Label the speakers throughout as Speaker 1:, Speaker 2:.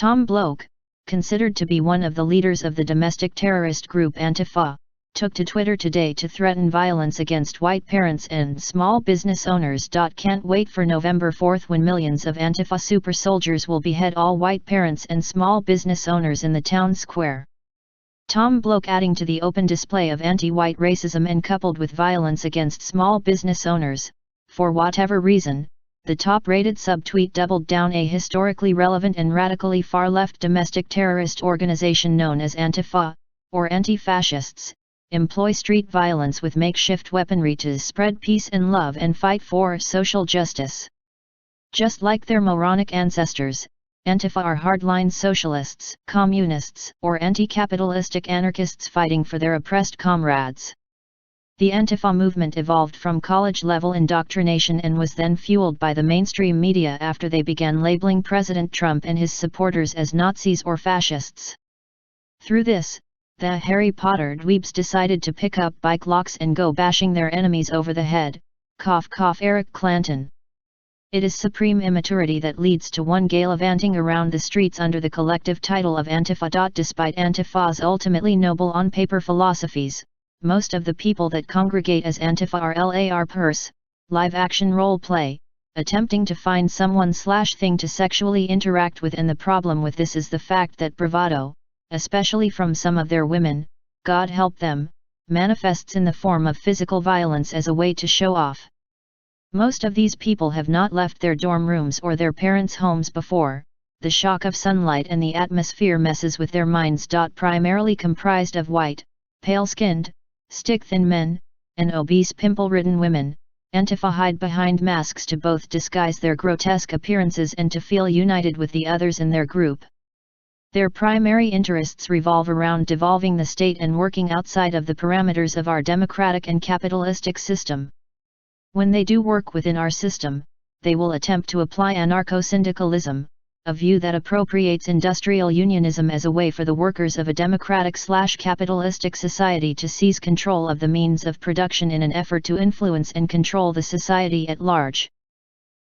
Speaker 1: Tom Bloke, considered to be one of the leaders of the domestic terrorist group Antifa, took to Twitter today to threaten violence against white parents and small business owners. Can't wait for November 4th when millions of Antifa super soldiers will behead all white parents and small business owners in the town square. Tom Bloke adding to the open display of anti-white racism and coupled with violence against small business owners, for whatever reason, the top-rated subtweet doubled down a historically relevant and radically far-left domestic terrorist organization known as Antifa, or anti-fascists, employ street violence with makeshift weaponry to spread peace and love and fight for social justice. Just like their moronic ancestors, Antifa are hardline socialists, communists, or anti-capitalistic anarchists fighting for their oppressed comrades. The Antifa movement evolved from college-level indoctrination and was then fueled by the mainstream media after they began labeling President Trump and his supporters as Nazis or fascists. Through this, the Harry Potter dweebs decided to pick up bike locks and go bashing their enemies over the head. Cough cough Eric Clanton. It is supreme immaturity that leads to one gallivanting around the streets under the collective title of Antifa. Despite Antifa's ultimately noble on-paper philosophies, most of the people that congregate as Antifa are LARPers, live-action role-play, attempting to find someone/thing to sexually interact with, and the problem with this is the fact that bravado, especially from some of their women, God help them, manifests in the form of physical violence as a way to show off. Most of these people have not left their dorm rooms or their parents' homes before. The shock of sunlight and the atmosphere messes with their minds. Primarily comprised of white, pale-skinned, stick-thin men, and obese pimple-ridden women, Antifa hide behind masks to both disguise their grotesque appearances and to feel united with the others in their group. Their primary interests revolve around devolving the state and working outside of the parameters of our democratic and capitalistic system. When they do work within our system, they will attempt to apply anarcho-syndicalism, a view that appropriates industrial unionism as a way for the workers of a democratic/capitalistic society to seize control of the means of production in an effort to influence and control the society at large.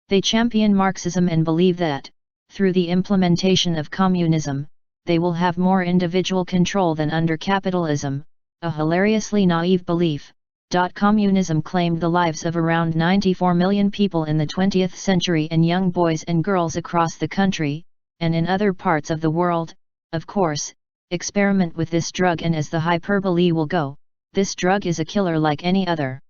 Speaker 1: They champion Marxism and believe that, through the implementation of communism, they will have more individual control than under capitalism, a hilariously naive belief. Communism claimed the lives of around 94 million people in the 20th century and young boys and girls across the country, and in other parts of the world. Of course, experiment with this drug and as the hyperbole will go, this drug is a killer like any other.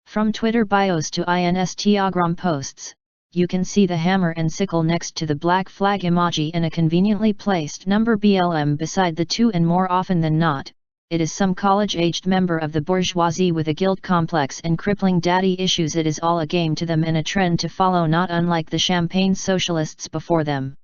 Speaker 1: From Twitter bios to Instagram posts, you can see the hammer and sickle next to the black flag emoji and a conveniently placed number BLM beside the two, and more often than not, it is some college-aged member of the bourgeoisie with a guilt complex and crippling daddy issues. It is all a game to them and a trend to follow, not unlike the champagne socialists before them.